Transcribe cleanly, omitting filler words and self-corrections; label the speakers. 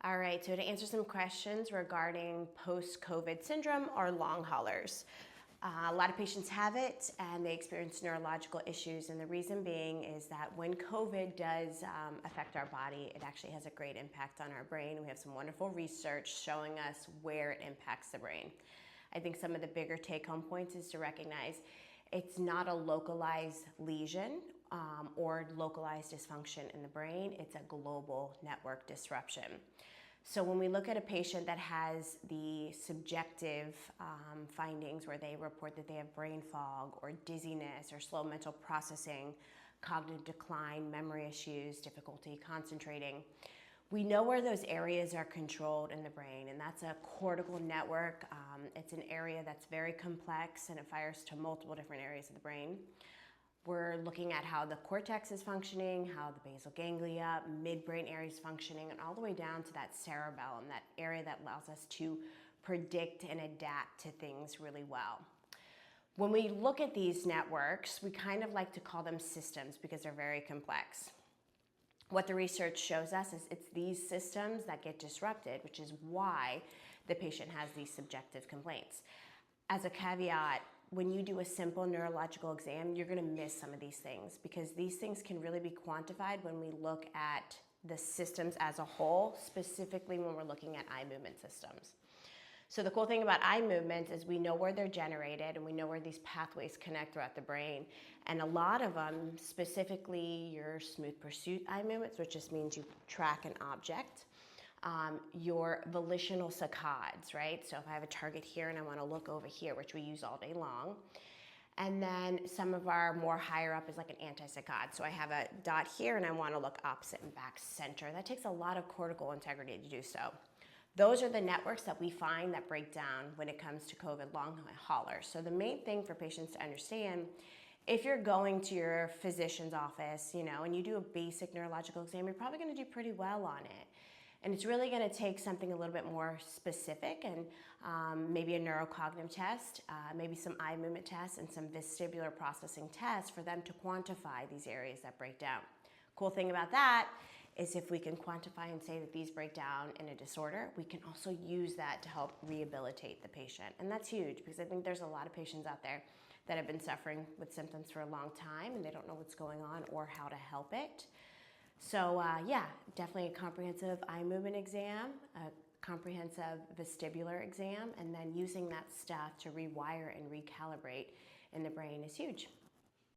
Speaker 1: All right, so to answer some questions regarding post-COVID syndrome or long haulers. A lot of patients have it and they experience neurological issues, and the reason being is that when COVID does affect our body, it actually has a great impact on our brain. We have some wonderful research showing us where it impacts the brain. I think some of the bigger take-home points is to recognize it's not a localized lesion or localized dysfunction in the brain. It's a global network disruption. So when we look at a patient that has the subjective findings where they report that they have brain fog or dizziness or slow mental processing, cognitive decline, memory issues, difficulty concentrating, we know where those areas are controlled in the brain, and that's a cortical network. It's an area that's very complex and it fires to multiple different areas of the brain. We're looking at how the cortex is functioning, how the basal ganglia, midbrain area is functioning, and all the way down to that cerebellum, that area that allows us to predict and adapt to things really well. When we look at these networks, we kind of like to call them systems because they're very complex. What the research shows us is it's these systems that get disrupted, which is why the patient has these subjective complaints. As a caveat, when you do a simple neurological exam, you're going to miss some of these things because these things can really be quantified when we look at the systems as a whole, specifically when we're looking at eye movement systems. So the cool thing about eye movements is we know where they're generated and we know where these pathways connect throughout the brain. And a lot of them, specifically your smooth pursuit eye movements, which just means you track an object. Your volitional saccades, right? So if I have a target here and I want to look over here, which we use all day long. And then some of our more higher up is like an anti-saccade. So I have a dot here and I want to look opposite and back center. That takes a lot of cortical integrity to do so. Those are the networks that we find that break down when it comes to COVID long haulers. So the main thing for patients to understand, if you're going to your physician's office, and you do a basic neurological exam, you're probably going to do pretty well on it. And it's really going to take something a little bit more specific and maybe a neurocognitive test, maybe some eye movement tests and some vestibular processing tests for them to quantify these areas that break down. Cool thing about that is if we can quantify and say that these break down in a disorder, we can also use that to help rehabilitate the patient. And that's huge because I think there's a lot of patients out there that have been suffering with symptoms for a long time and they don't know what's going on or how to help it. So yeah, definitely a comprehensive eye movement exam, a comprehensive vestibular exam, and then using that stuff to rewire and recalibrate in the brain is huge.